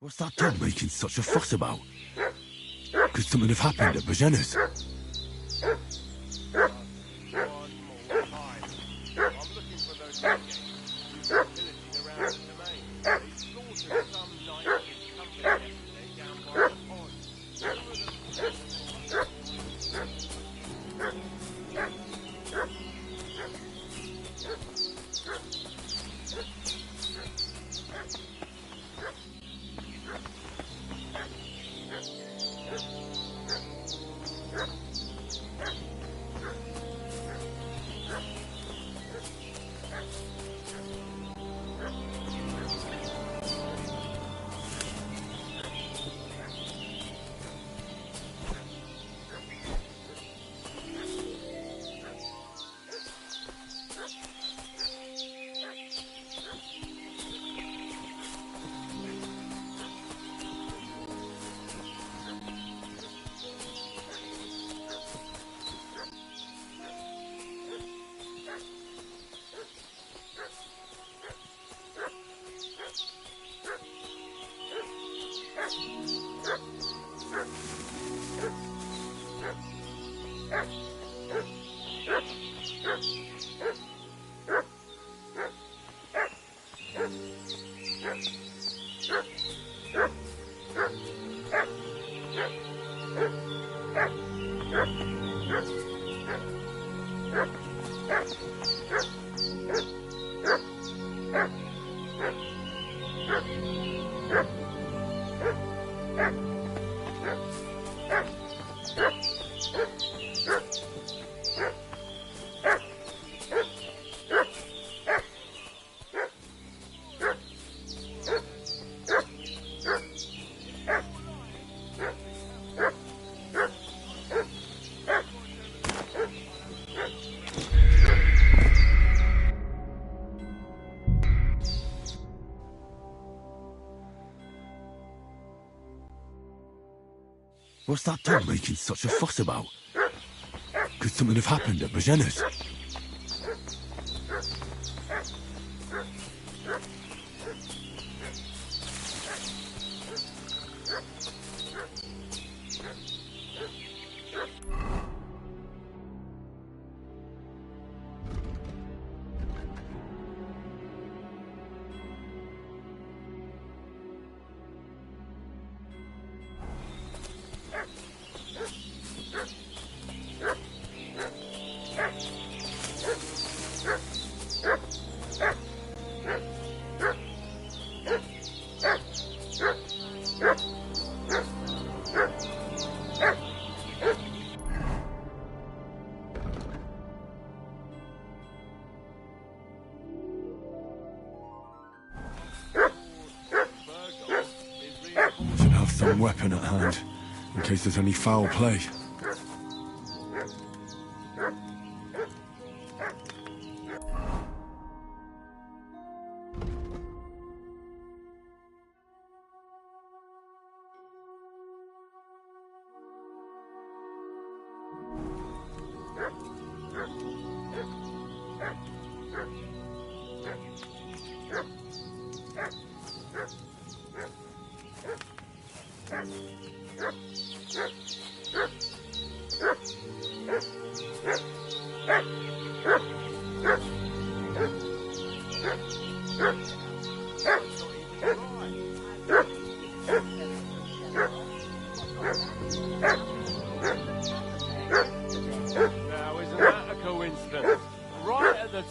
What's that dog making such a fuss about? Could something have happened at Bajena's? What's that dog making such a fuss about? Could something have happened at Bajena's? Should have some weapon at hand, in case there's any foul play.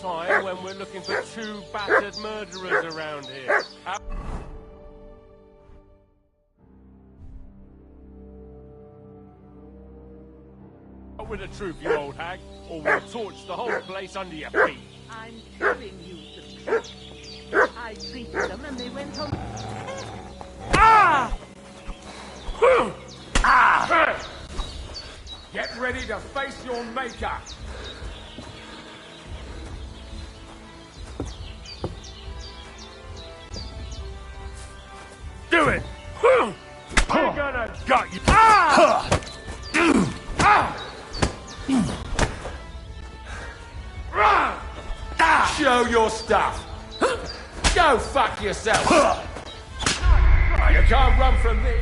Time when we're looking for two battered murderers around here. Out with the truth, you old hag, or we'll torch the whole place under your feet. I'm telling you the truth. I treated them and they went on. Ah! Ah! Get ready to face your maker. Do it! We're gonna gut you! Ah! Show your stuff! Go fuck yourself! You can't run from me.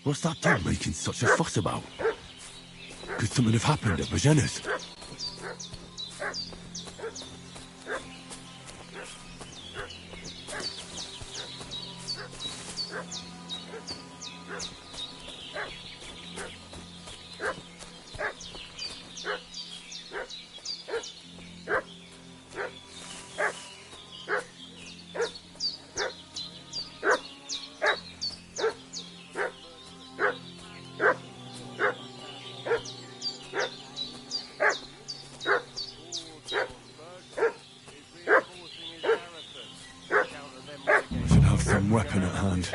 What's that dog making such a fuss about? Could something have happened at Bajena's? Weapon at hand,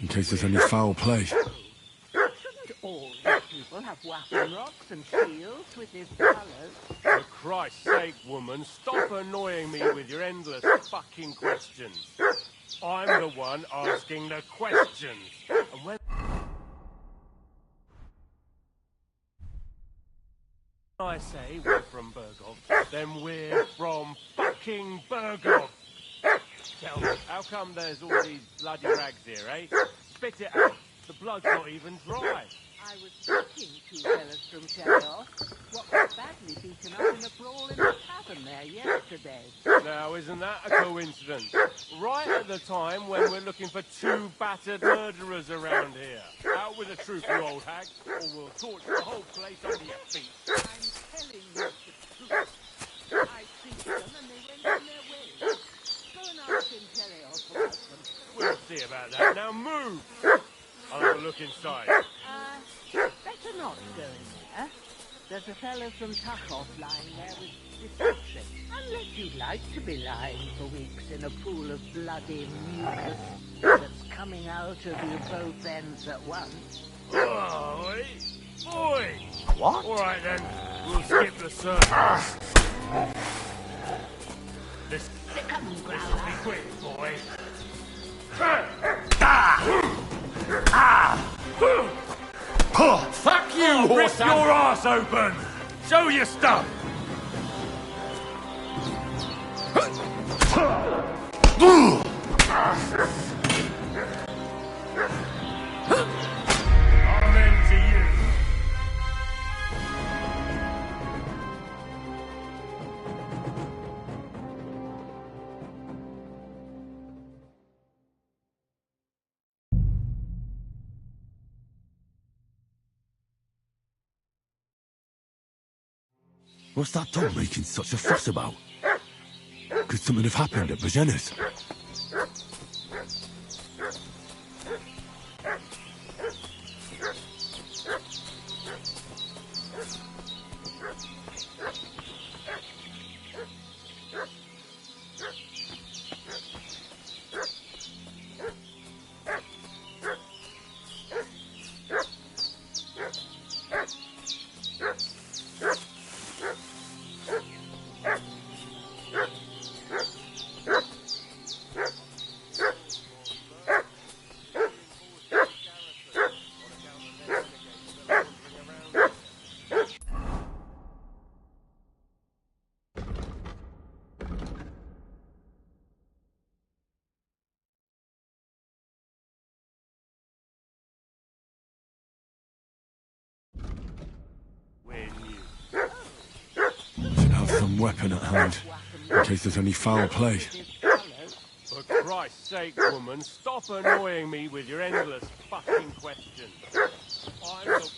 in case there's any foul play. Shouldn't all these people have weapon rocks and shields with these colours? For Christ's sake, woman, stop annoying me with your endless fucking questions. I'm the one asking the questions. And when I say we're from Burgov, then we're from fucking Burgov. Tell me, how come there's all these bloody rags here, eh? Spit it out. The blood's not even dry. I was talking to fellas from Chariot. What was badly beaten up in a brawl in the tavern there yesterday. Now, isn't that a coincidence? Right at the time when we're looking for two battered murderers around here. Out with the truth, you old hag, or we'll torch the whole place under your feet. I'm telling you the truth. I treated them and they went on their way. Go and ask in Chariot about them. We'll see about that. Now move! I'll have a look inside. Better not go in there. There's a fellow from Tuchov lying there with deception. Unless you'd like to be lying for weeks in a pool of bloody mucus that's coming out of you both ends at once. Oi! Oi! What? All right then, we'll skip the surface. This Come, will be Growler. quick, boy. Fuck you, Rip horse! your ass open! Show your stuff! Amen to you. What's that dog making such a fuss about? Could something have happened at Bajena's? Should have some weapon at hand, in case there's any foul play. For Christ's sake, woman, stop annoying me with your endless fucking questions. I'm the...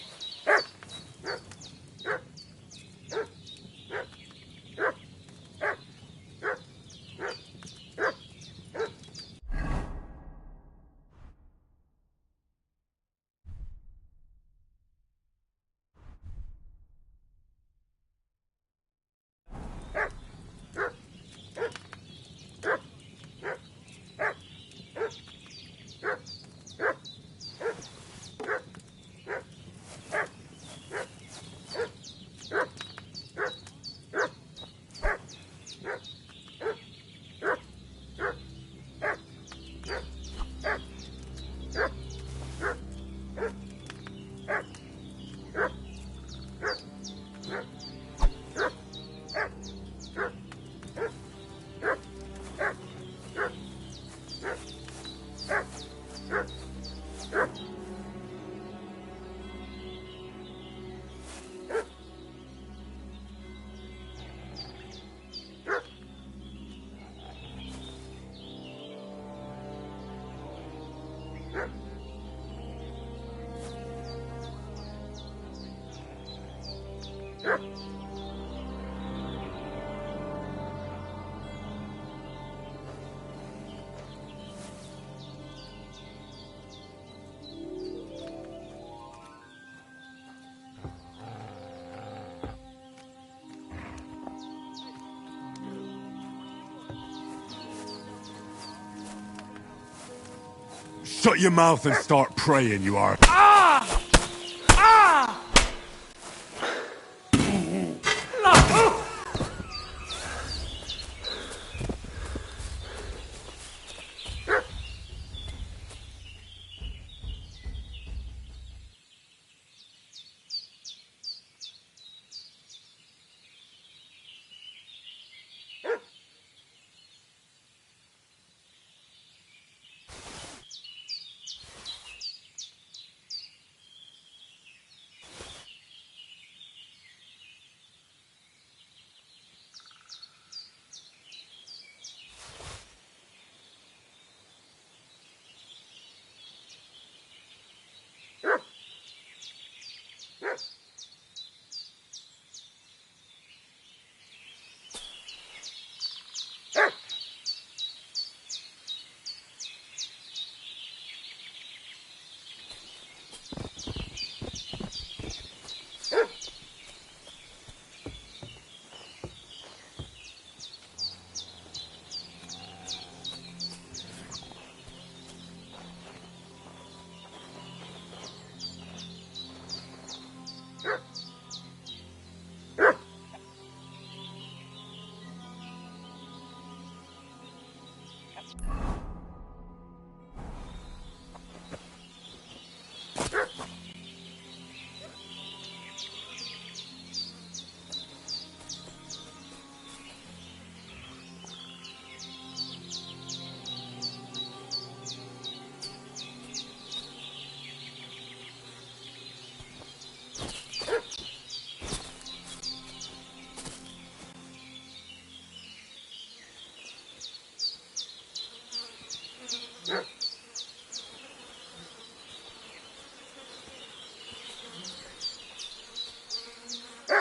Shut your mouth and start praying, you are.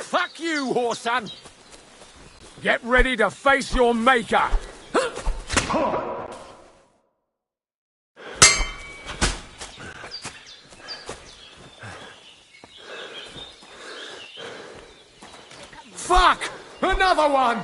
Fuck you, whoreson! Get ready to face your maker! Fuck! Another one!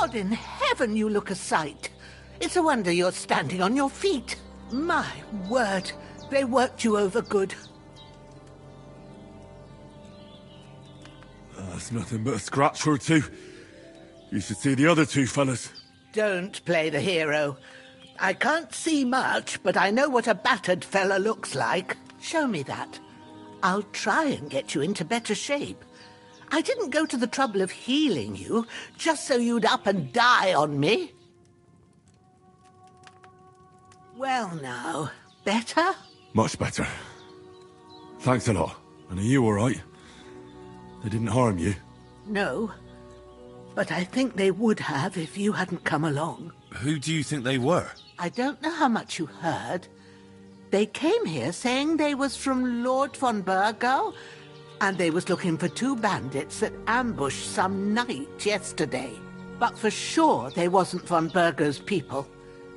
God in heaven, you look a sight. It's a wonder you're standing on your feet. My word, they worked you over good. That's nothing but a scratch or two. You should see the other two fellas. Don't play the hero. I can't see much, but I know what a battered fella looks like. Show me that. I'll try and get you into better shape. I didn't go to the trouble of healing you, just so you'd up and die on me. Well now, better? Much better. Thanks a lot. And are you all right? They didn't harm you? No, but I think they would have if you hadn't come along. Who do you think they were? I don't know how much you heard. They came here saying they was from Lord von Burgo, and they was looking for 2 bandits that ambushed some knight yesterday. But for sure they wasn't von Burgo's people.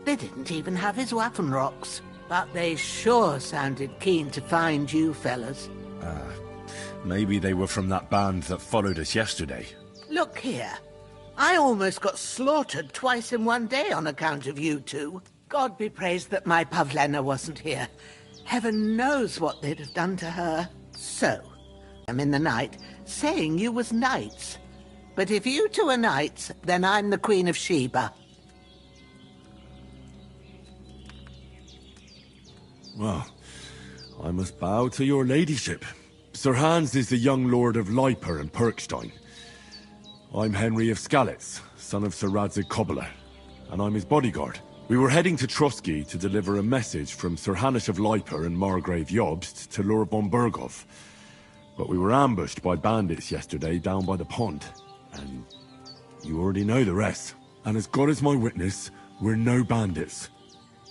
They didn't even have his Waffenrocks. But they sure sounded keen to find you fellas. Maybe they were from that band that followed us yesterday. Look here. I almost got slaughtered twice in one day on account of you two. God be praised that my Pavlena wasn't here. Heaven knows what they'd have done to her. So, I'm in the night, saying you was knights. But if you two are knights, then I'm the Queen of Sheba. Well, I must bow to your ladyship. Sir Hans is the young lord of Leiper and Perkstein. I'm Henry of Skalitz, son of Sir Radzig Cobbler, and I'm his bodyguard. We were heading to Trotsky to deliver a message from Sir Hanish of Leiper and Margrave Jobst to Lord von Burgov. But we were ambushed by bandits yesterday down by the pond. And you already know the rest. And as God is my witness, we're no bandits.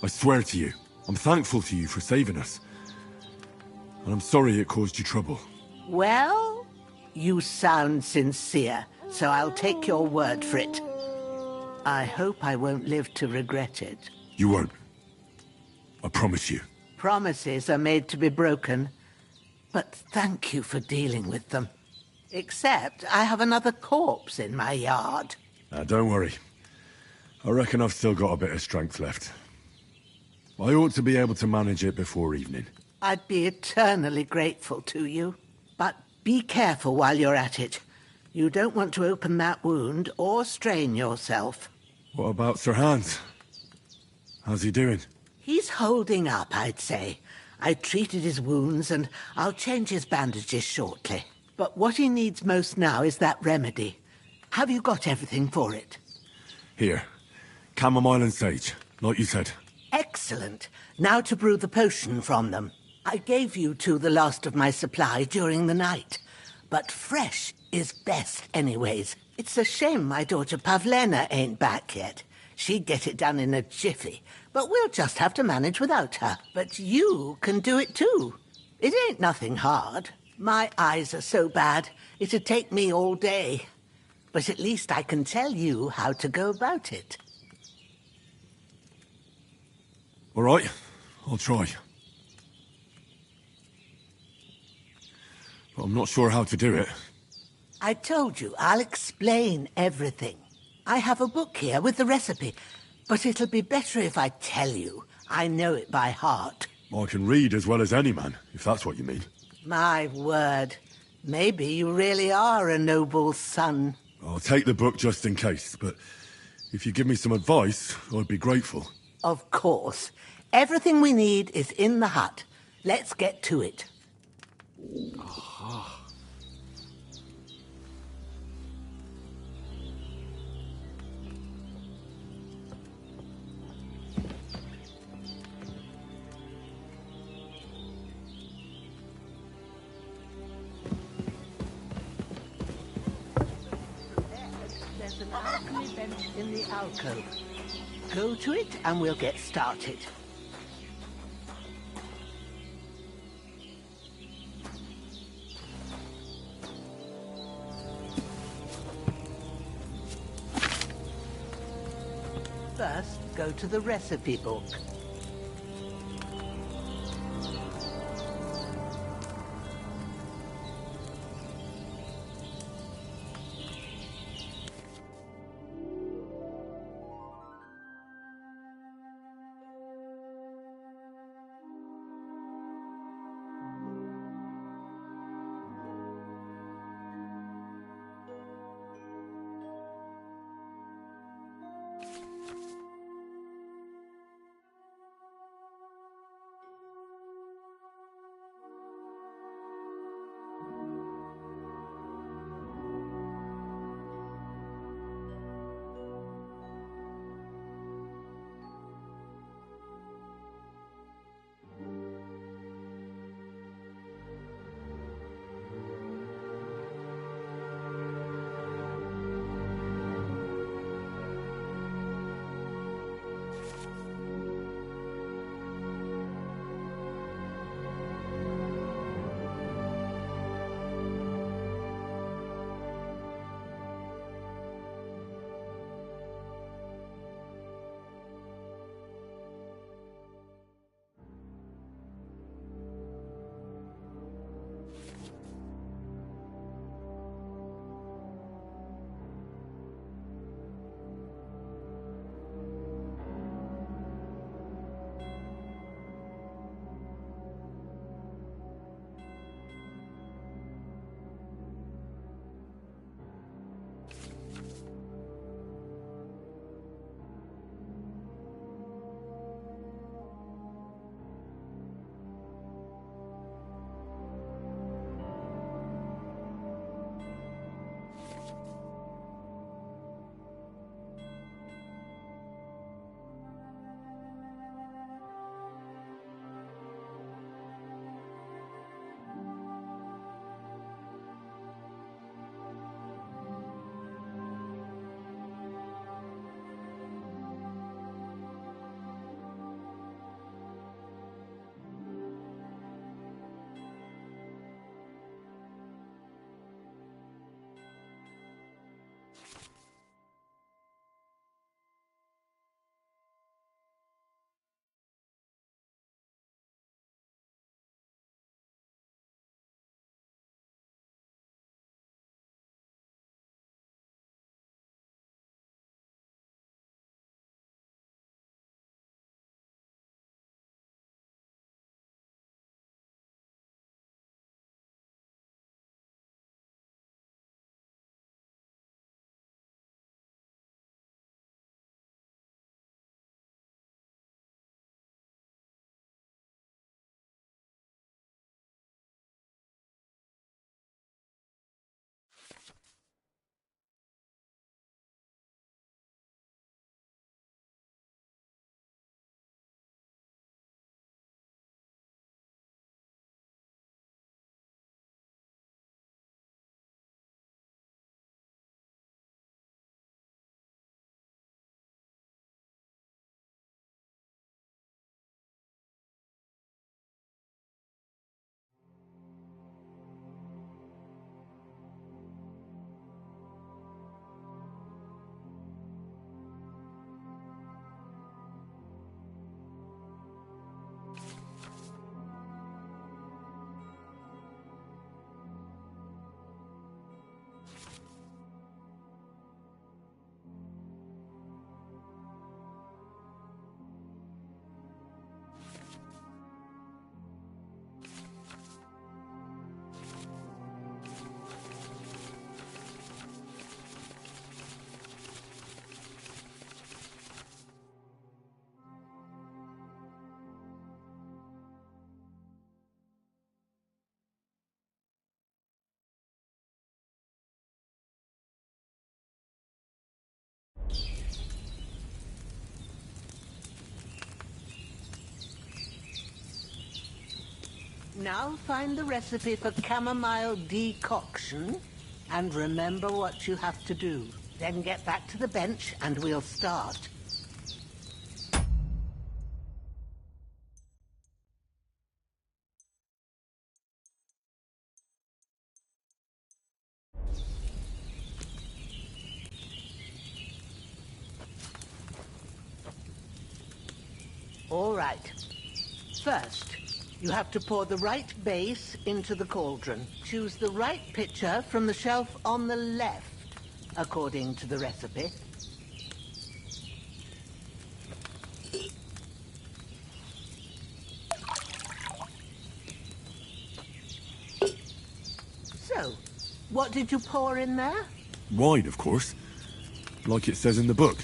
I swear to you, I'm thankful to you for saving us. And I'm sorry it caused you trouble. Well, you sound sincere, so I'll take your word for it. I hope I won't live to regret it. You won't. I promise you. Promises are made to be broken. But thank you for dealing with them. Except I have another corpse in my yard. Don't worry. I reckon I've still got a bit of strength left. I ought to be able to manage it before evening. I'd be eternally grateful to you. But be careful while you're at it. You don't want to open that wound or strain yourself. What about Sir Hans? How's he doing? He's holding up, I'd say. I treated his wounds and I'll change his bandages shortly. But what he needs most now is that remedy. Have you got everything for it? Here. Chamomile and sage, like you said. Excellent. Now to brew the potion from them. I gave you two the last of my supply during the night. But fresh is best anyways. It's a shame my daughter Pavlena ain't back yet. She'd get it done in a jiffy, but we'll just have to manage without her. But you can do it too. It ain't nothing hard. My eyes are so bad, it'd take me all day. But at least I can tell you how to go about it. All right, I'll try. But I'm not sure how to do it. I told you, I'll explain everything. I have a book here with the recipe, but it'll be better if I tell you. I know it by heart. I can read as well as any man, if that's what you mean. My word. Maybe you really are a noble son. I'll take the book just in case, but if you give me some advice, I'd be grateful. Of course. Everything we need is in the hut. Let's get to it. Aha. There's an alchemy bench in the alcove. Go to it and we'll get started. First, go to the recipe book. Now find the recipe for chamomile decoction and remember what you have to do. Then get back to the bench and we'll start. All right. First, you have to pour the right base into the cauldron. Choose the right pitcher from the shelf on the left, according to the recipe. So, what did you pour in there? Wine, of course. Like it says in the book.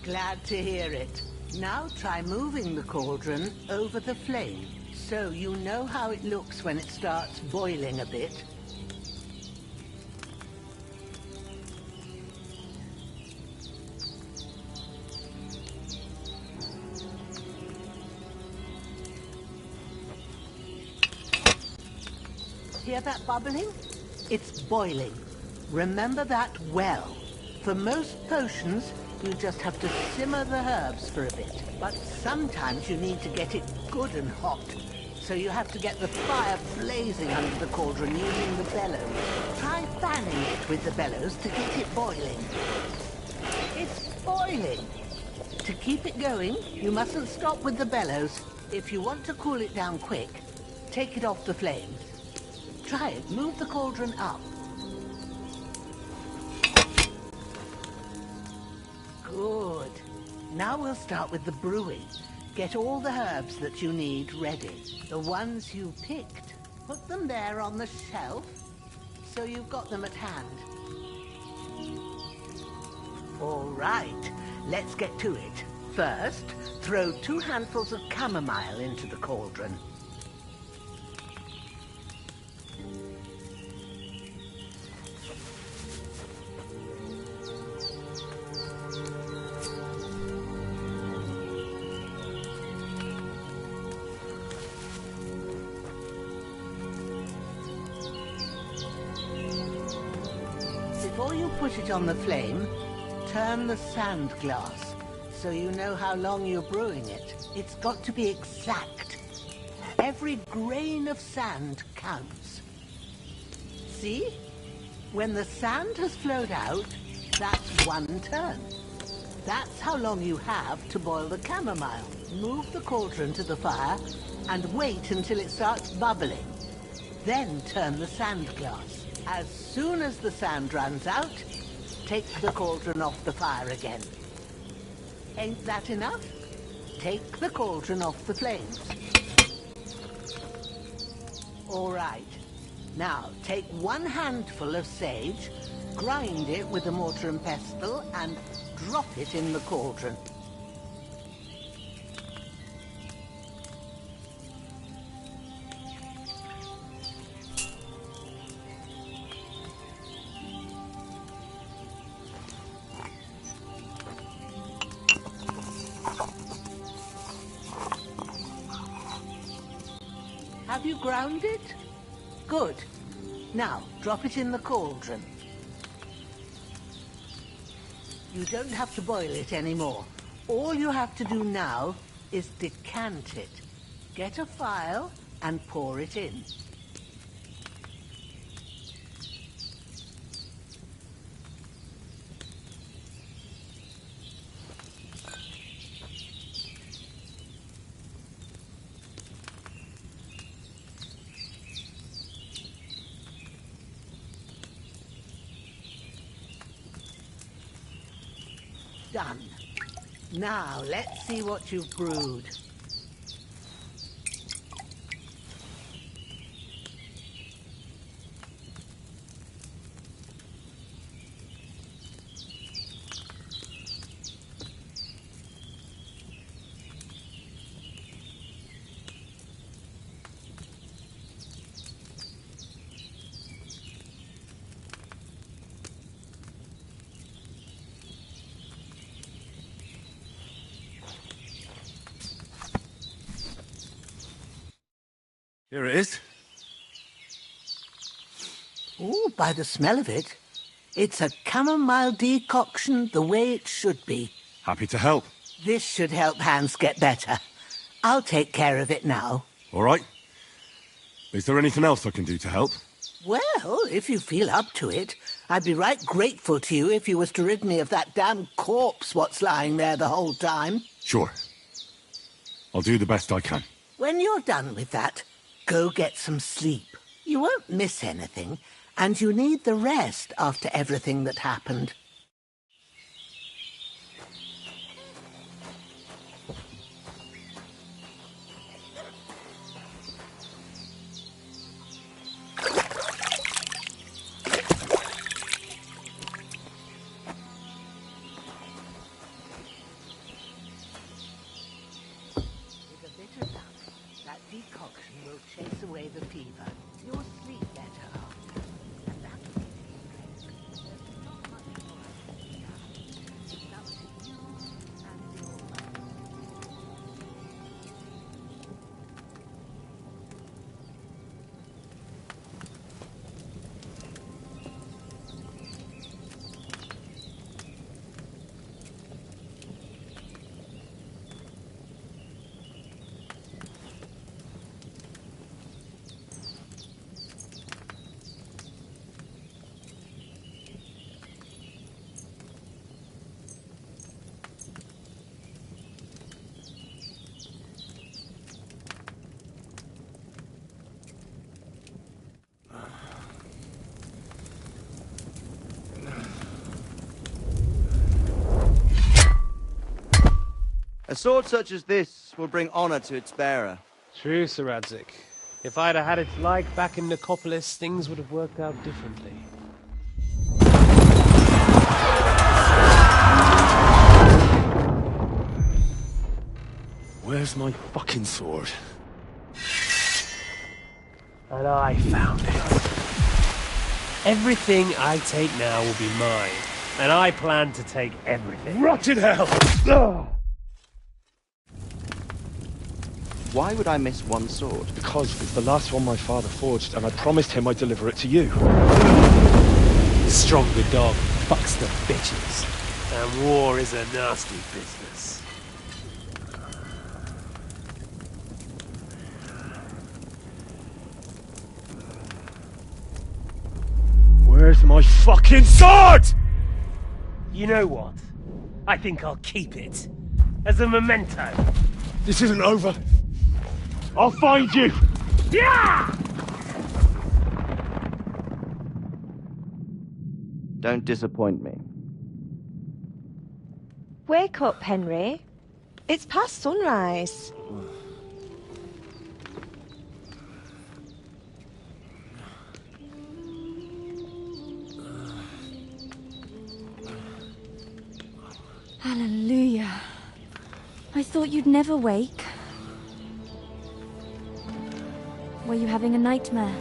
Glad to hear it. Now try moving the cauldron over the flame, so you know how it looks when it starts boiling a bit. Hear that bubbling? It's boiling. Remember that well. For most potions, you just have to simmer the herbs for a bit. But sometimes you need to get it good and hot. So you have to get the fire blazing under the cauldron using the bellows. Try fanning it with the bellows to get it boiling. It's boiling. To keep it going, you mustn't stop with the bellows. If you want to cool it down quick, take it off the flames. Try it. Move the cauldron up. Good. Now we'll start with the brewing. Get all the herbs that you need ready. The ones you picked. Put them there on the shelf, so you've got them at hand. All right, let's get to it. First, throw 2 handfuls of chamomile into the cauldron. Before you put it on the flame, turn the sand glass so you know how long you're brewing it. It's got to be exact. Every grain of sand counts. See? When the sand has flowed out, that's 1 turn. That's how long you have to boil the chamomile. Move the cauldron to the fire and wait until it starts bubbling. Then turn the sand glass. As soon as the sand runs out, take the cauldron off the fire again. Ain't that enough? Take the cauldron off the flames. All right. Now, take 1 handful of sage, grind it with a mortar and pestle, and drop it in the cauldron. Have you ground it? Good. Now, drop it in the cauldron. You don't have to boil it anymore. All you have to do now is decant it. Get a phial and pour it in. Done. Now, let's see what you've brewed. Here it is. by the smell of it. It's a chamomile decoction the way it should be. Happy to help. This should help Hans get better. I'll take care of it now. All right. Is there anything else I can do to help? Well, if you feel up to it, I'd be right grateful to you if you was to rid me of that damn corpse what's lying there the whole time. Sure. I'll do the best I can. When you're done with that, go get some sleep. You won't miss anything, and you need the rest after everything that happened. That decoction will chase away the fever. You'll sleep better after. And that will give you strength. There's not much more I can do. It's up to you and your A sword such as this will bring honor to its bearer. True, Sir Radzik. If I'd have had its like back in Nicopolis, things would have worked out differently. Where's my fucking sword? And I found it. Everything I take now will be mine, and I plan to take everything. Rotted hell! Ugh. Why would I miss one sword? Because it's the last one my father forged, and I promised him I'd deliver it to you. Stronger dog fucks the bitches, and war is a nasty business. Where's my fucking sword? You know what? I think I'll keep it. As a memento. This isn't over. I'll find you! Yeah! Don't disappoint me. Wake up, Henry. It's past sunrise. Hallelujah. I thought you'd never wake. Were you having a nightmare?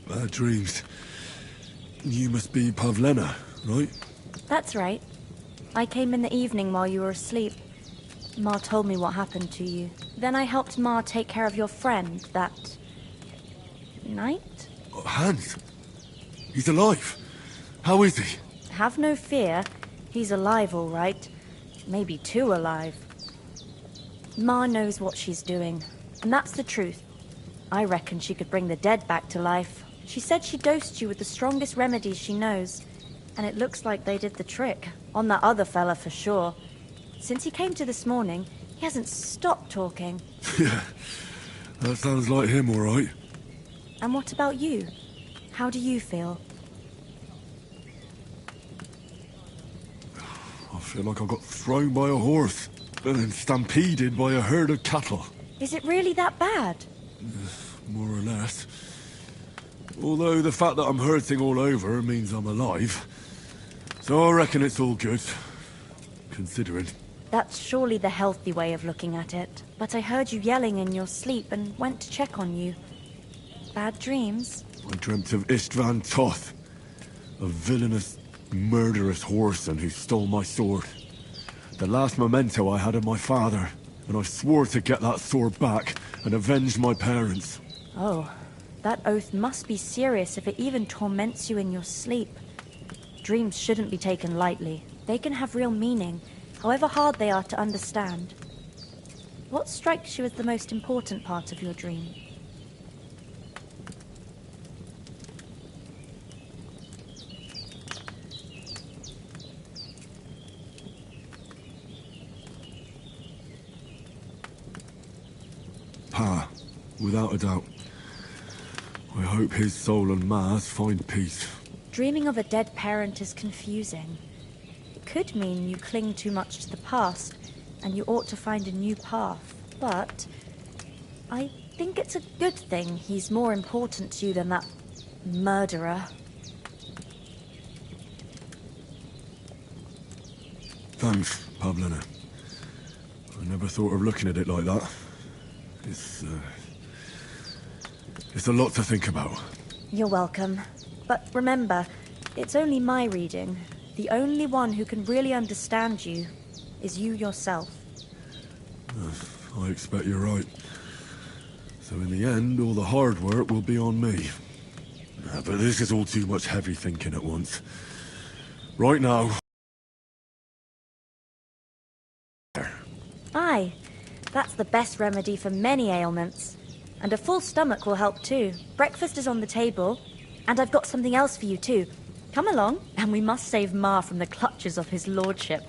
Bad dreams. You must be Pavlena, right? That's right. I came in the evening while you were asleep. Ma told me what happened to you. Then I helped Ma take care of your friend that night? Hans? He's alive. How is he? Have no fear. He's alive, all right. Maybe too alive. Ma knows what she's doing, and that's the truth. I reckon she could bring the dead back to life. She said she dosed you with the strongest remedies she knows, and it looks like they did the trick. On that other fella for sure. Since he came to this morning, he hasn't stopped talking. Yeah, that sounds like him, all right. And what about you? How do you feel? I feel like I got thrown by a horse, and then stampeded by a herd of cattle. Is it really that bad? More or less. Although the fact that I'm hurting all over means I'm alive. So I reckon it's all good. Considering. That's surely the healthy way of looking at it. But I heard you yelling in your sleep and went to check on you. Bad dreams? I dreamt of Istvan Toth, a villainous, murderous whoreson who stole my sword. The last memento I had of my father, and I swore to get that sword back and avenge my parents. Oh, that oath must be serious if it even torments you in your sleep. Dreams shouldn't be taken lightly. They can have real meaning, however hard they are to understand. What strikes you as the most important part of your dream? Pa, without a doubt. I hope his soul and Ma's find peace. Dreaming of a dead parent is confusing. It could mean you cling too much to the past, and you ought to find a new path. But I think it's a good thing he's more important to you than that murderer. Thanks, Pavlina. I never thought of looking at it like that. It's a lot to think about. You're welcome. But remember, it's only my reading. The only one who can really understand you is you yourself. I expect you're right. So in the end, all the hard work will be on me. But this is all too much heavy thinking at once. Right now... Aye, that's the best remedy for many ailments. And a full stomach will help too. Breakfast is on the table, and I've got something else for you too. Come along, and we must save Ma from the clutches of his lordship.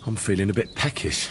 I'm feeling a bit peckish.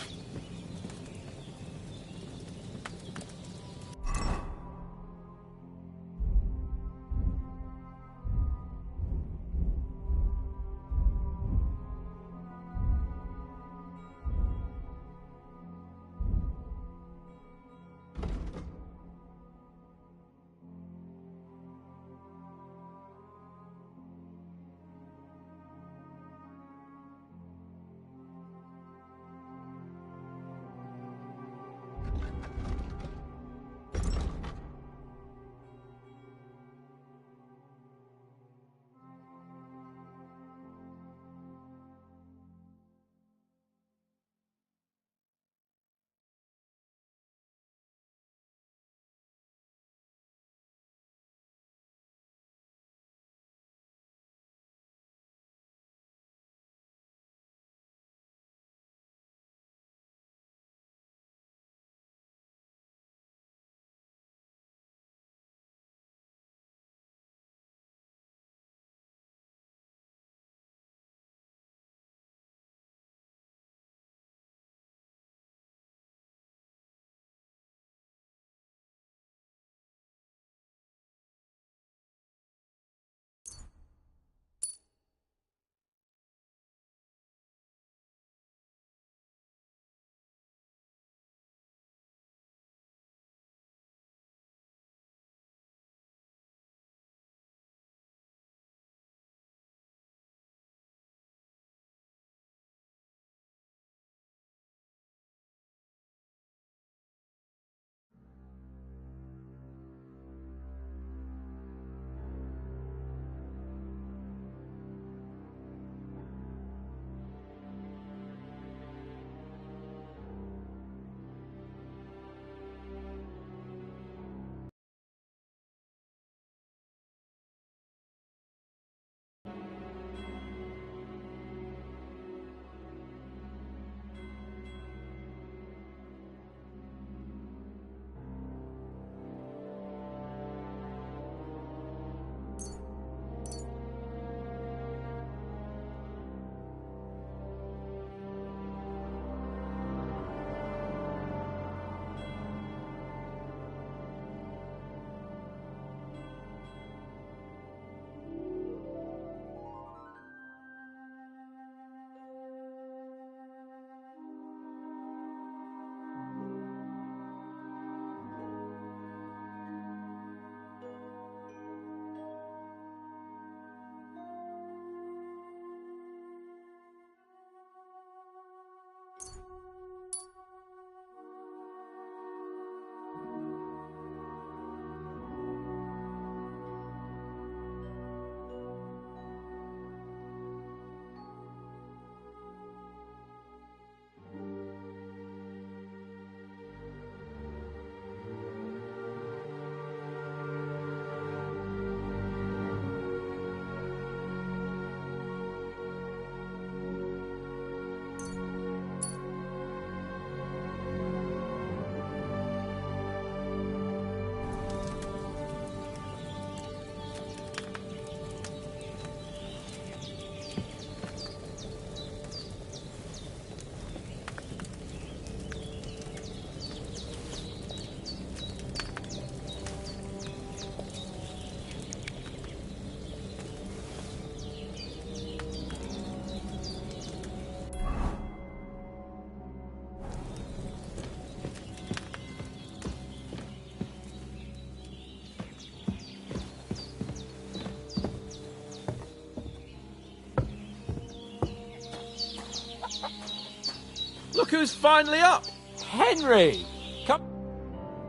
Look who's finally up! Henry! Come...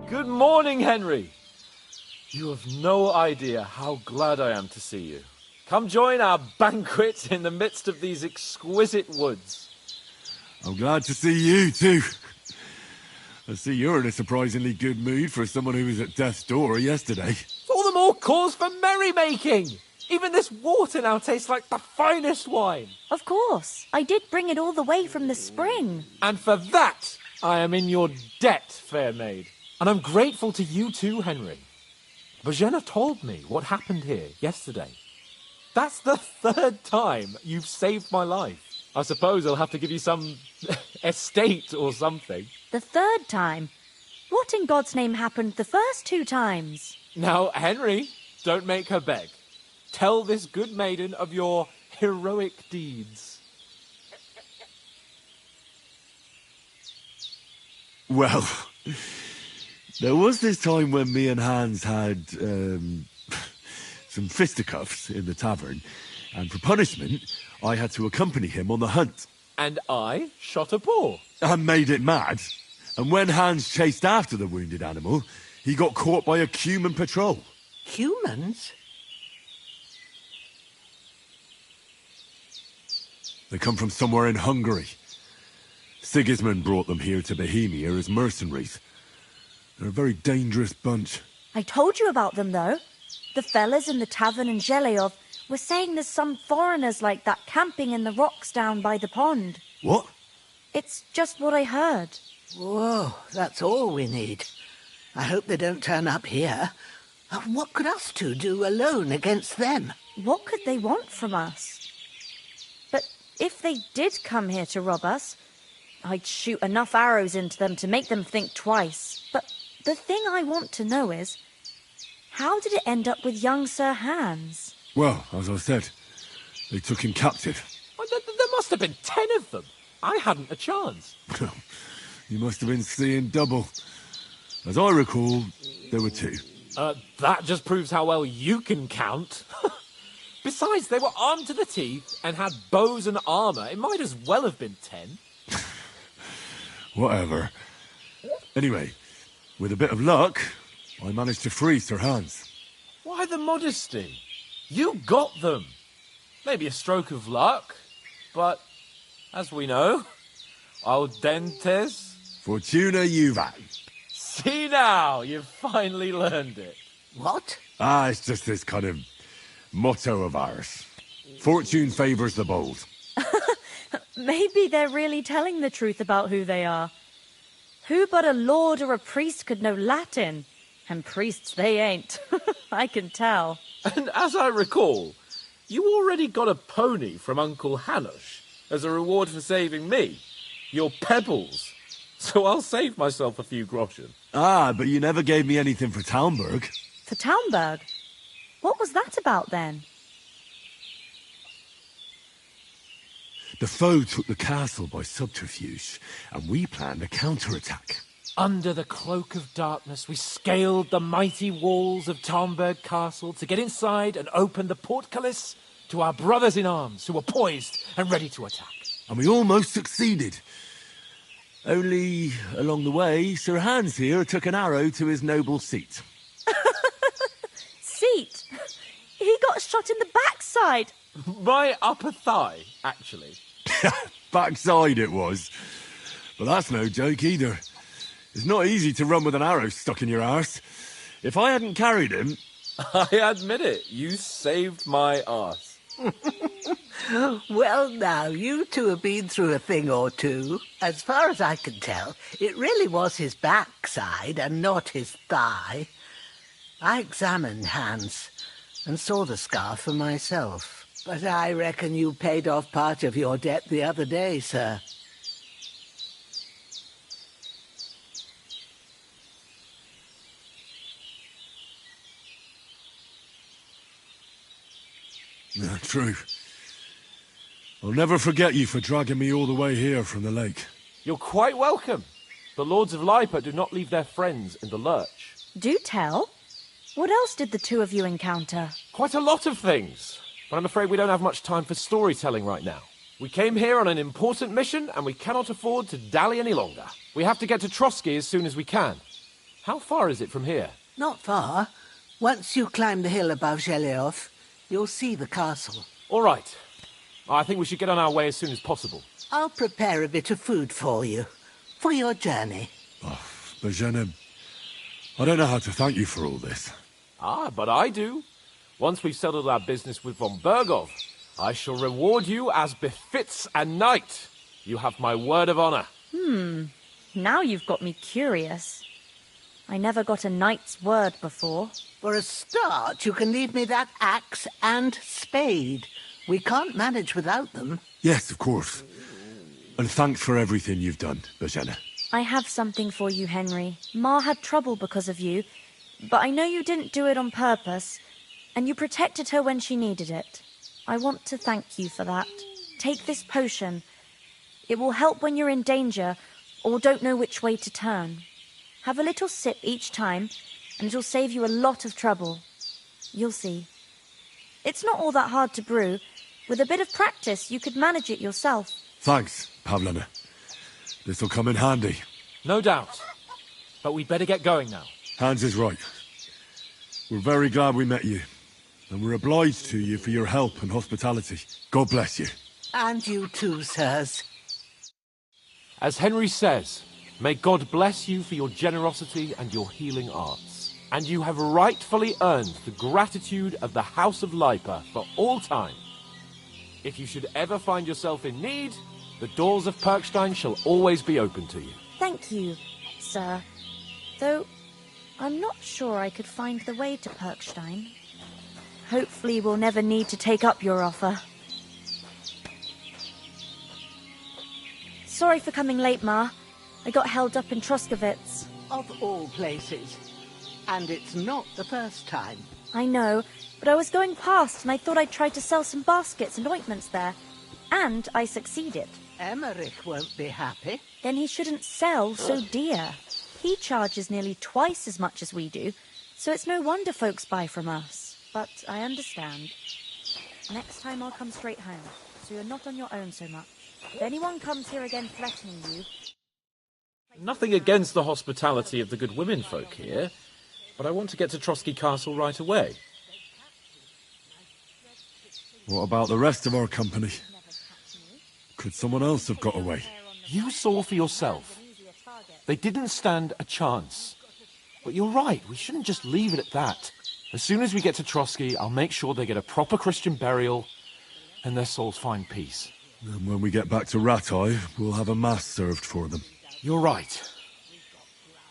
Good morning, Henry! You have no idea how glad I am to see you. Come join our banquet in the midst of these exquisite woods. I'm glad to see you, too. I see you're in a surprisingly good mood for someone who was at death's door yesterday. All the more cause for merrymaking! Even this water now tastes like the finest wine. Of course. I did bring it all the way from the spring. And for that, I am in your debt, fair maid. And I'm grateful to you too, Henry. Bojena told me what happened here yesterday. That's the 3rd time you've saved my life. I suppose I'll have to give you some estate or something. The 3rd time? What in God's name happened the first 2 times? Now, Henry, don't make her beg. Tell this good maiden of your heroic deeds. Well, there was this time when me and Hans had some fisticuffs in the tavern, and for punishment, I had to accompany him on the hunt. And I shot a boar. And made it mad. And when Hans chased after the wounded animal, he got caught by a human patrol. Humans? They come from somewhere in Hungary. Sigismund brought them here to Bohemia as mercenaries. They're a very dangerous bunch. I told you about them, though. The fellas in the tavern in Zheleyov were saying there's some foreigners like that camping in the rocks down by the pond. What? It's just what I heard. Whoa, that's all we need. I hope they don't turn up here. What could us two do alone against them? What could they want from us? But if they did come here to rob us, I'd shoot enough arrows into them to make them think twice. But the thing I want to know is, how did it end up with young Sir Hans? Well, as I said, they took him captive. Oh, there must have been 10 of them. I hadn't a chance. You must have been seeing double. As I recall, there were 2. That just proves how well you can count. Besides, they were armed to the teeth and had bows and armour. It might as well have been 10. Whatever. Anyway, with a bit of luck, I managed to free Sir Hans. Why the modesty? You got them. Maybe a stroke of luck, but as we know, audentes. Fortuna juvat. See now, you've finally learned it. What? It's just this kind of motto of ours. Fortune favours the bold. Maybe they're really telling the truth about who they are. Who but a lord or a priest could know Latin? And priests they ain't. I can tell. And as I recall, you already got a pony from Uncle Hanush as a reward for saving me. Your pebbles. So I'll save myself a few groschen. But you never gave me anything for Talmberg. For Talmberg? What was that about then? The foe took the castle by subterfuge, and we planned a counterattack. Under the cloak of darkness, we scaled the mighty walls of Talmberg Castle to get inside and open the portcullis to our brothers in arms who were poised and ready to attack. And we almost succeeded. Only, along the way, Sir Hans here took an arrow to his noble seat. Seat? He got shot in the backside. My upper thigh, actually. Backside it was. But that's no joke either. It's not easy to run with an arrow stuck in your arse. If I hadn't carried him... I admit it, you saved my arse. Well, now, you two have been through a thing or two. As far as I can tell, it really was his backside and not his thigh. I examined Hans and saw the scar for myself. But I reckon you paid off part of your debt the other day, sir. Yeah, true. I'll never forget you for dragging me all the way here from the lake. You're quite welcome. The Lords of Lipa do not leave their friends in the lurch. Do tell. What else did the 2 of you encounter? Quite a lot of things. But I'm afraid we don't have much time for storytelling right now. We came here on an important mission, and we cannot afford to dally any longer. We have to get to Trotsky as soon as we can. How far is it from here? Not far. Once you climb the hill above Zheleov, you'll see the castle. All right. I think we should get on our way as soon as possible. I'll prepare a bit of food for you, for your journey. Bozhena, I don't know how to thank you for all this. But I do. Once we've settled our business with von Bergov, I shall reward you as befits a knight. You have my word of honor. Now you've got me curious. I never got a knight's word before. For a start, you can leave me that axe and spade. We can't manage without them. Yes, of course. And thanks for everything you've done, Bozhena. I have something for you, Henry. Ma had trouble because of you, but I know you didn't do it on purpose, and you protected her when she needed it. I want to thank you for that. Take this potion. It will help when you're in danger or don't know which way to turn. Have a little sip each time, and it'll save you a lot of trouble. You'll see. It's not all that hard to brew. With a bit of practice, you could manage it yourself. Thanks, Pavlena. This'll come in handy. No doubt. But we'd better get going now. Hans is right. We're very glad we met you. And we're obliged to you for your help and hospitality. God bless you. And you too, sirs. As Henry says, may God bless you for your generosity and your healing arts. And you have rightfully earned the gratitude of the House of Lipa for all time. If you should ever find yourself in need, the doors of Perkstein shall always be open to you. Thank you, sir. Though, I'm not sure I could find the way to Perkstein. Hopefully we'll never need to take up your offer. Sorry for coming late, Ma. I got held up in Troskowitz. Of all places. And it's not the first time. I know, but I was going past and I thought I'd try to sell some baskets and ointments there. And I succeeded. Emmerich won't be happy. Then he shouldn't sell so dear. He charges nearly twice as much as we do, so it's no wonder folks buy from us. But I understand. Next time I'll come straight home, so you're not on your own so much. If anyone comes here again threatening you... Nothing against the hospitality of the good women folk here, but I want to get to Trotsky Castle right away. What about the rest of our company? Could someone else have got away? You saw for yourself. They didn't stand a chance. But you're right, we shouldn't just leave it at that. As soon as we get to Trotsky, I'll make sure they get a proper Christian burial and their souls find peace. And when we get back to Ratai, we'll have a mass served for them. You're right.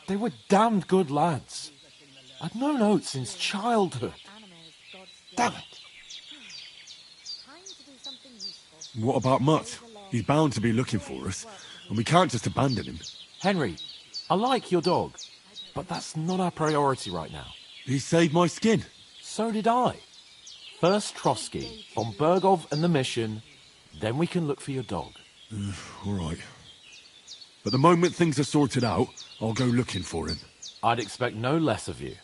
They were damned good lads. I'd known Oates since childhood. Damn it. What about Mutt? He's bound to be looking for us, and we can't just abandon him. Henry, I like your dog, but that's not our priority right now. He saved my skin. So did I. First Trotsky, von Bergov and the mission, then we can look for your dog. All right. But the moment things are sorted out, I'll go looking for him. I'd expect no less of you.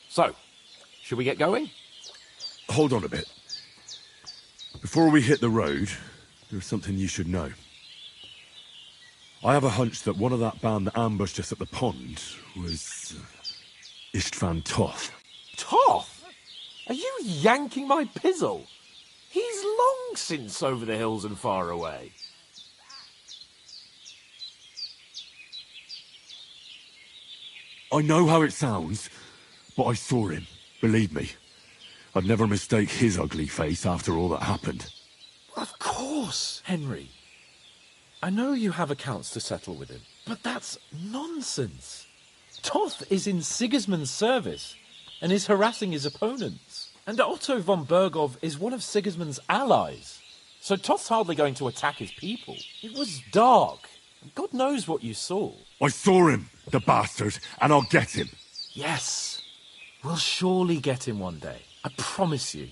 So, should we get going? Hold on a bit. Before we hit the road, there's something you should know. I have a hunch that one of that band that ambushed us at the pond was... Istvan Toth. Toth? Are you yanking my pizzle? He's long since over the hills and far away. I know how it sounds, but I saw him, believe me. I'd never mistake his ugly face after all that happened. Of course, Henry. I know you have accounts to settle with him, but that's nonsense. Toth is in Sigismund's service and is harassing his opponents. And Otto von Bergov is one of Sigismund's allies. So Toth's hardly going to attack his people. It was dark. God knows what you saw. I saw him, the bastard, and I'll get him. Yes. We'll surely get him one day. I promise you.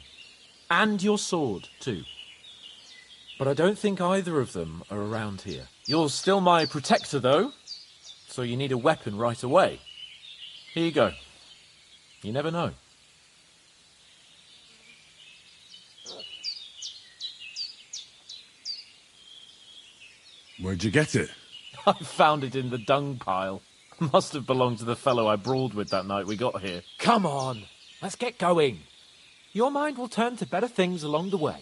And your sword, too. But I don't think either of them are around here. You're still my protector, though. So you need a weapon right away. Here you go. You never know. Where'd you get it? I found it in the dung pile. Must have belonged to the fellow I brawled with that night we got here. Come on, let's get going. Your mind will turn to better things along the way.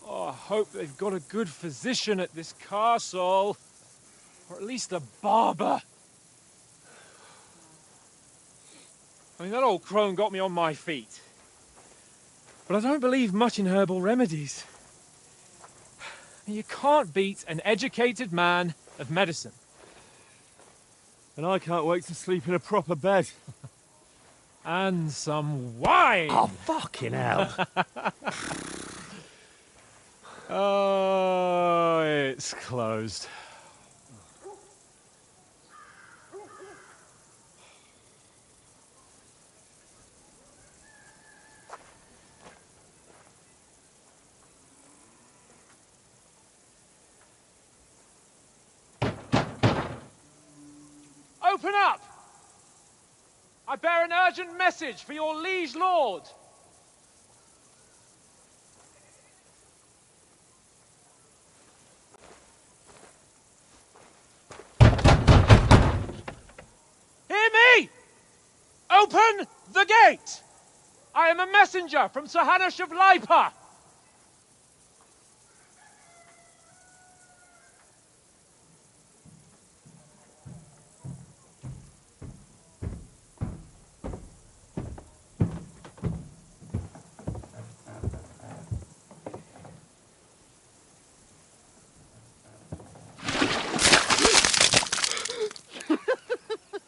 Oh, I hope they've got a good physician at this castle. Or at least a barber. I mean, that old crone got me on my feet. But I don't believe much in herbal remedies. You can't beat an educated man of medicine. And I can't wait to sleep in a proper bed. And some wine! Oh, fucking hell. Oh, it's closed. Open up! I bear an urgent message for your liege lord. Hear me! Open the gate! I am a messenger from Sir Hanush of Lipa.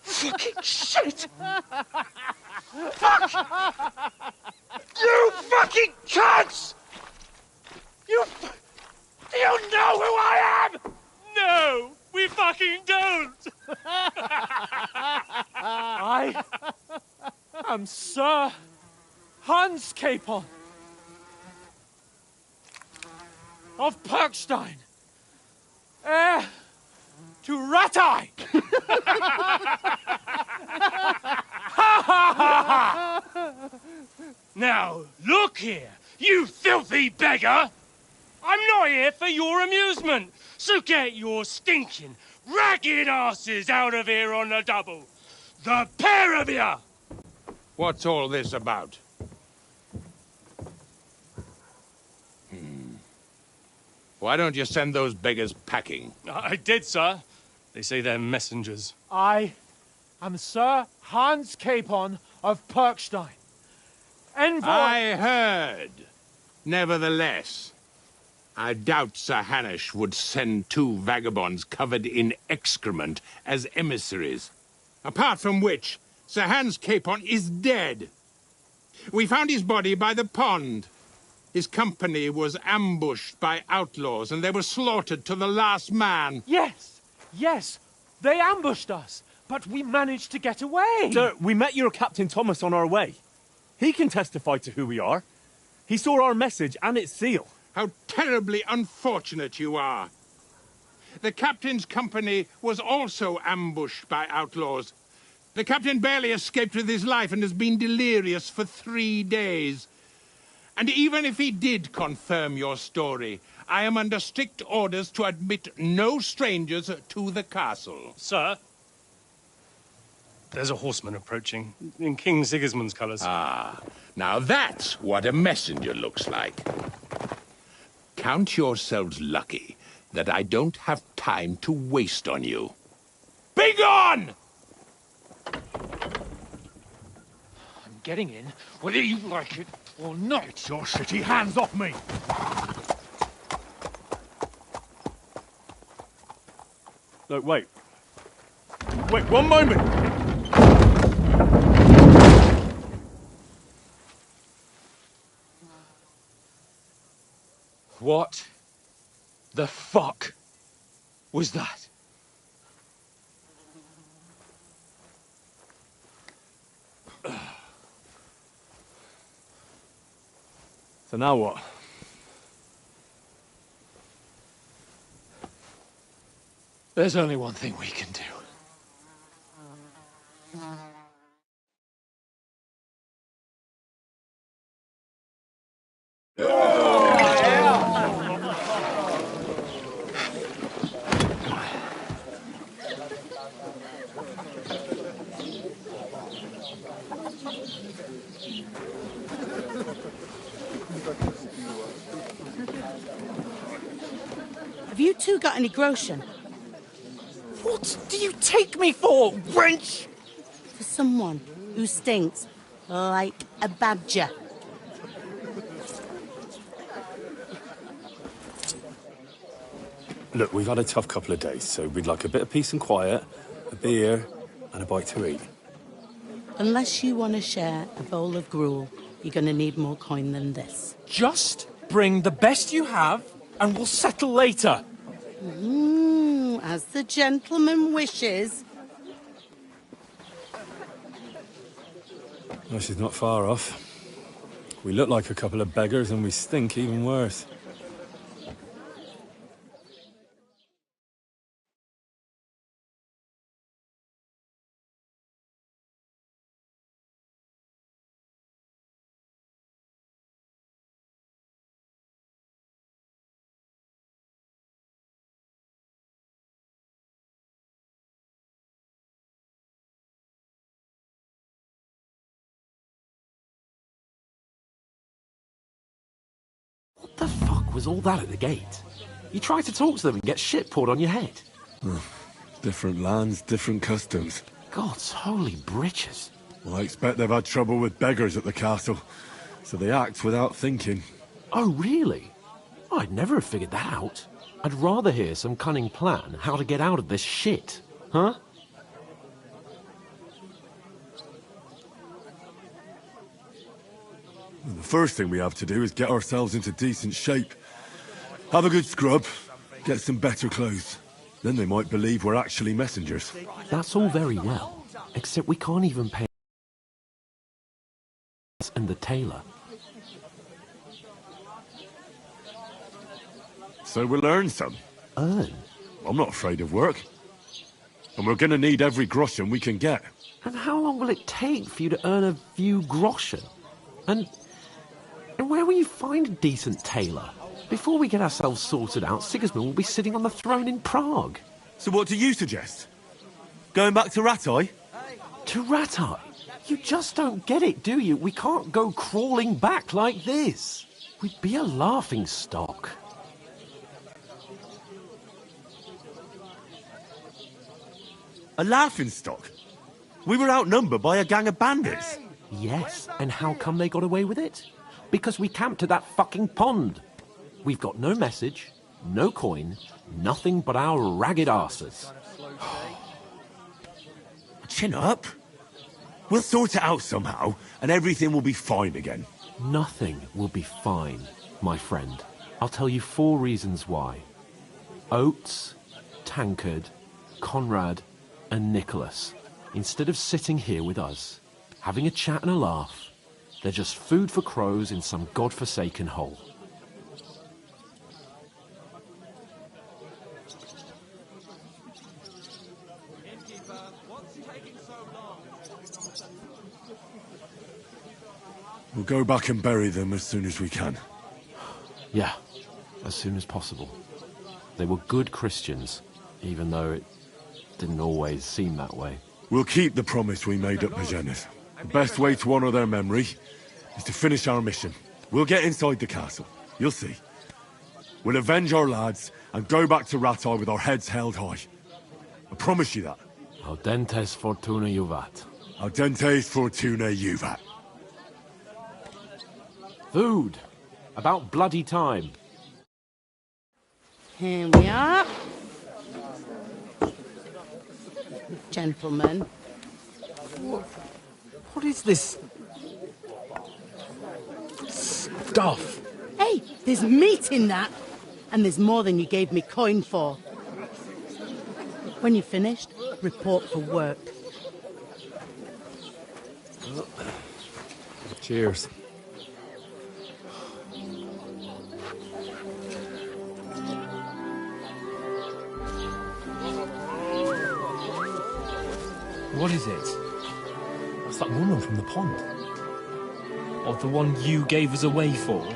Fucking shit! Fuck! You fucking cunts! You know who I am! No, we fucking don't! I am Sir Hans Capon of Perkstein, heir to Ratai. Now, look here, you filthy beggar! I'm not here for your amusement, so get your stinking, ragged asses out of here on the double. The pair of you! What's all this about? Why don't you send those beggars packing? I did, sir. They say they're messengers. I am Sir Hans Capon of Perkstein, envoy. I heard. Nevertheless, I doubt Sir Hanush would send two vagabonds covered in excrement as emissaries. Apart from which, Sir Hans Capon is dead. We found his body by the pond. His company was ambushed by outlaws, and they were slaughtered to the last man. Yes, yes, they ambushed us, but we managed to get away. Sir, we met your Captain Thomas on our way. He can testify to who we are. He saw our message and its seal. How terribly unfortunate you are. The captain's company was also ambushed by outlaws. The captain barely escaped with his life and has been delirious for 3 days. And even if he did confirm your story, I am under strict orders to admit no strangers to the castle. Sir, there's a horseman approaching, in King Sigismund's colours. Ah, now that's what a messenger looks like. Count yourselves lucky that I don't have time to waste on you. Be gone! I'm getting in, whether you like it or not. Get your shitty hands off me! Look, wait. Wait, one moment! What the fuck was that? So now what? There's only one thing we can do. Have you two got any groschen? What do you take me for, wench? For someone who stinks like a badger. Look, we've had a tough couple of days, so we'd like a bit of peace and quiet, a beer, and a bite to eat. Unless you want to share a bowl of gruel, you're going to need more coin than this. Just bring the best you have, and we'll settle later. As the gentleman wishes. Well, she's not far off. We look like a couple of beggars, and we stink even worse. What the fuck was all that at the gate? You try to talk to them and get shit poured on your head. Different lands, different customs. God's holy britches. Well, I expect they've had trouble with beggars at the castle, so they act without thinking. Oh, really? I'd never have figured that out. I'd rather hear some cunning plan how to get out of this shit. Huh? The first thing we have to do is get ourselves into decent shape. Have a good scrub. Get some better clothes. Then they might believe we're actually messengers. That's all very well, except we can't even pay and the tailor. So we'll earn some. Earn? I'm not afraid of work. And we're gonna need every groschen we can get. And how long will it take for you to earn a few groschen? And where will you find a decent tailor? Before we get ourselves sorted out, Sigismund will be sitting on the throne in Prague. So what do you suggest? Going back to Ratai? To Ratai? You just don't get it, do you? We can't go crawling back like this. We'd be a laughing stock. A laughing stock? We were outnumbered by a gang of bandits. Yes, and how come they got away with it? Because we camped at that fucking pond. We've got no message, no coin, nothing but our ragged arses. Chin up. We'll sort it out somehow, and everything will be fine again. Nothing will be fine, my friend. I'll tell you 4 reasons why. Oates, Tankard, Conrad, and Nicholas, instead of sitting here with us, having a chat and a laugh, they're just food for crows in some godforsaken hole. We'll go back and bury them as soon as we can. Yeah, as soon as possible. They were good Christians, even though it didn't always seem that way. We'll keep the promise we made at Bajena's. The best way to honour their memory is to finish our mission. We'll get inside the castle. You'll see. We'll avenge our lads and go back to Ratai with our heads held high. I promise you that. Audentes fortuna juvat. Audentes fortuna juvat. Food. About bloody time. Here we are. Gentlemen. What is this stuff? Hey, there's meat in that. And there's more than you gave me coin for. When you're finished, report for work. Cheers. What is it? That's that woman from the pond. Or the one you gave us away for? If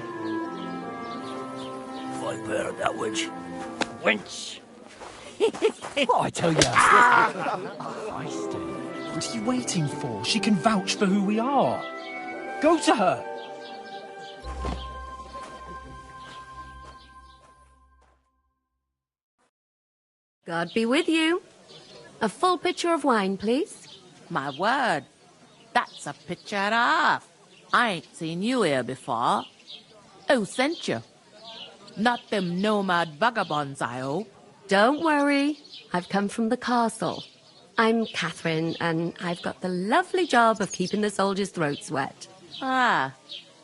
I bear that witch. Wench! What I tell you? What are you waiting for? She can vouch for who we are. Go to her. God be with you. A full pitcher of wine, please. My word, that's a picture and a half. I ain't seen you here before. Who sent you? Not them nomad vagabonds, I hope. Don't worry. I've come from the castle. I'm Catherine, and I've got the lovely job of keeping the soldiers' throats wet. Ah,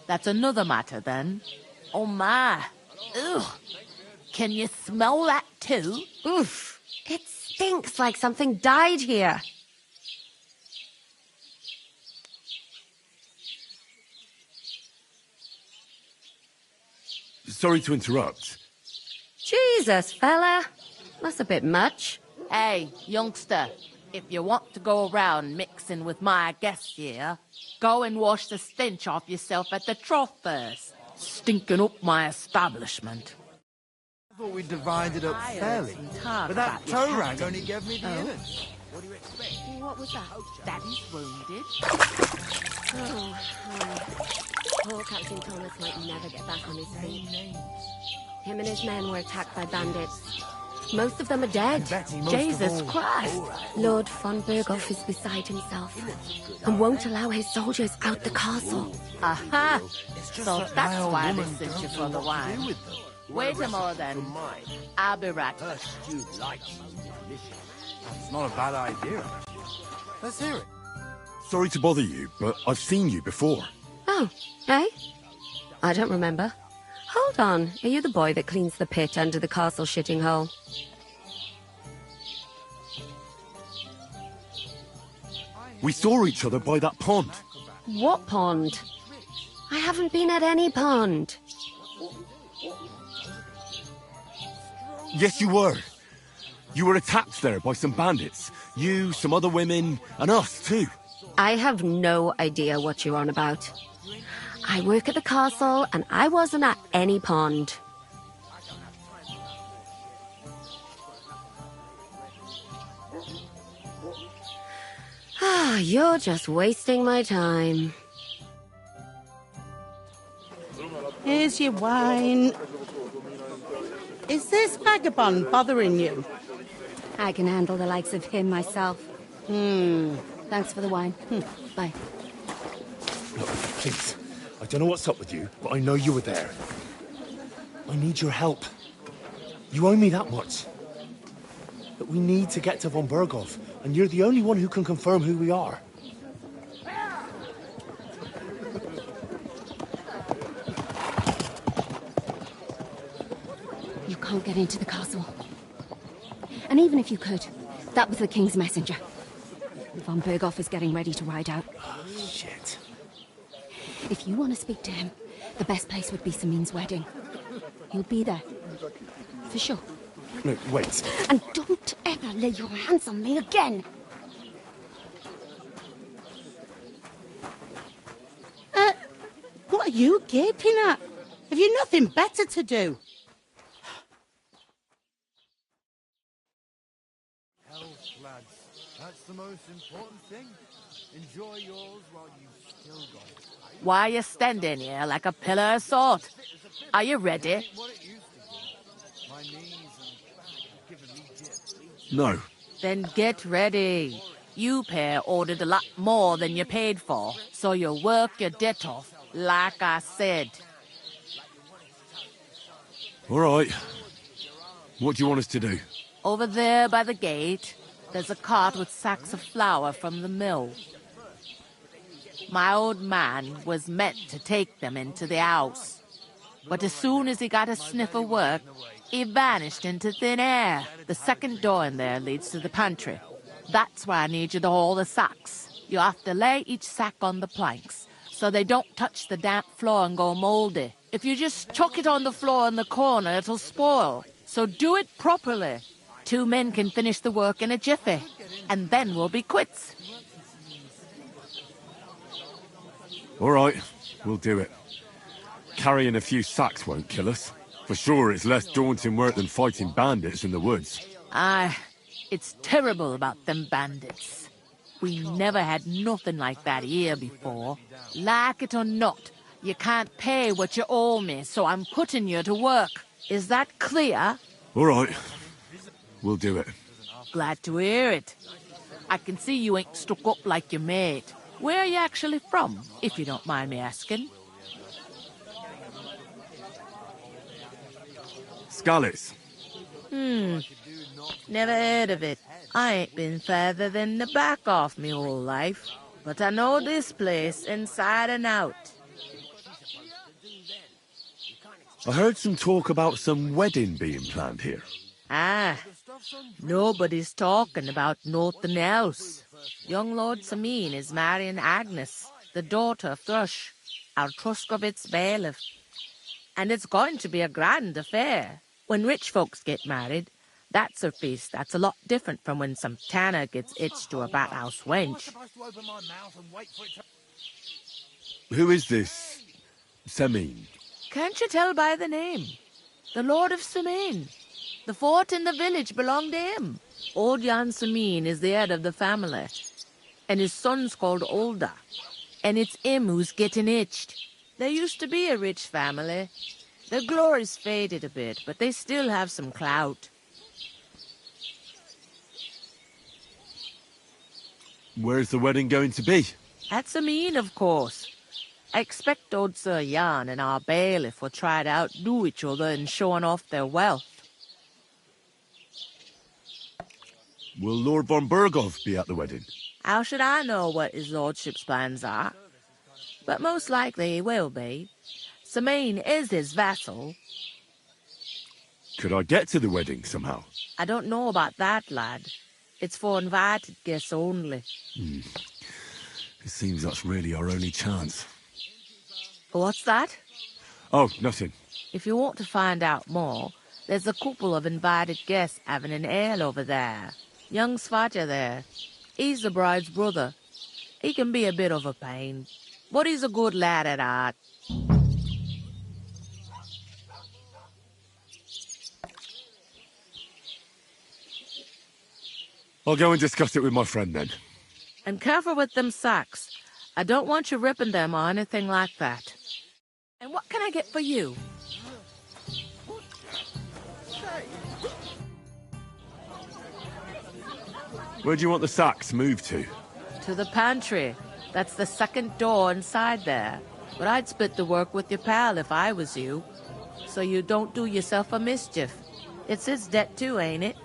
that's another matter then. Oh my. Ugh. Can you smell that too? Oof. It stinks like something died here. Sorry to interrupt. Jesus, fella. That's a bit much. Hey, youngster, if you want to go around mixing with my guests here, go and wash the stench off yourself at the trough first. Stinking up my establishment. I thought we divided up fairly, but that toe rag only gave me the innards. What do you expect? What was that? Daddy's wounded. Poor Captain Thomas might never get back on his feet. Him and his men were attacked by bandits. Most of them are dead. Jesus Christ! Lord von Berghoff is beside himself and won't allow his soldiers out the castle. Aha! So that's why they sent you for the wine. Wait a moment then. I'll be right back. It's not a bad idea. Let's hear it. Sorry to bother you, but I've seen you before. Oh, eh? I don't remember. Hold on. Are you the boy that cleans the pit under the castle shitting hole? We saw each other by that pond. What pond? I haven't been at any pond. Yes, you were. You were attacked there by some bandits. You, some other women, and us too. I have no idea what you're on about. I work at the castle, and I wasn't at any pond. Ah, you're just wasting my time. Here's your wine. Is this vagabond bothering you? I can handle the likes of him myself. Thanks for the wine. Bye. Look, please. I don't know what's up with you, but I know you were there. I need your help. You owe me that much. But we need to get to von Berghoff, and you're the only one who can confirm who we are. You can't get into the castle. And even if you could, that was the King's messenger. Von Berghoff is getting ready to ride out. Oh, shit. If you want to speak to him, the best place would be Samin's wedding. He'll be there. For sure. No, wait. And don't ever lay your hands on me again! What are you gaping at? Have you nothing better to do? Health, lads. That's the most important thing. Enjoy yours while you've still got it. Why are you standing here like a pillar of salt? Are you ready? My knees are giving me dips. No. Then get ready. You pair ordered a lot more than you paid for, so you'll work your debt off, like I said. All right. What do you want us to do? Over there by the gate, there's a cart with sacks of flour from the mill. My old man was meant to take them into the house. But as soon as he got a sniff of work, he vanished into thin air. The second door in there leads to the pantry. That's where I need you to haul the sacks. You have to lay each sack on the planks, so they don't touch the damp floor and go mouldy. If you just chuck it on the floor in the corner, it'll spoil. So do it properly. 2 men can finish the work in a jiffy, and then we'll be quits. All right, we'll do it. Carrying a few sacks won't kill us. For sure, it's less daunting work than fighting bandits in the woods. Aye, it's terrible about them bandits. We never had nothing like that here before. Like it or not, you can't pay what you owe me, so I'm putting you to work. Is that clear? All right, we'll do it. Glad to hear it. I can see you ain't stuck up like your mate. Where are you actually from, if you don't mind me asking? Skalitz. Never heard of it. I ain't been further than the back off me whole life. But I know this place inside and out. I heard some talk about some wedding being planned here. Ah, nobody's talking about nothing else. Young Lord Samin is marrying Agnes, the daughter of Thrush, our Truskovitz bailiff. And it's going to be a grand affair. When rich folks get married, that's a feast that's a lot different from when some tanner gets itched to a bathhouse wench. Who is this Samin? Can't you tell by the name? The Lord of Samin. The fort in the village belonged to him. Old Jan Samin is the head of the family, and his son's called Olda, and it's him who's getting itched. There used to be a rich family. Their glory's faded a bit, but they still have some clout. Where's the wedding going to be? At Samin, of course. I expect old Sir Jan and our bailiff will try to outdo each other in showing off their wealth. Will Lord von Berghoff be at the wedding? How should I know what his lordship's plans are? But most likely he will be. Samine is his vassal. Could I get to the wedding somehow? I don't know about that, lad. It's for invited guests only. It seems that's really our only chance. What's that? Oh, nothing. If you want to find out more, there's a couple of invited guests having an ale over there. Young Svaja there. He's the bride's brother. He can be a bit of a pain, but he's a good lad at heart. I'll go and discuss it with my friend then. And careful with them sacks. I don't want you ripping them or anything like that. And what can I get for you? Where do you want the sacks moved to? To the pantry. That's the second door inside there. But I'd split the work with your pal if I was you. So you don't do yourself a mischief. It's his debt too, ain't it?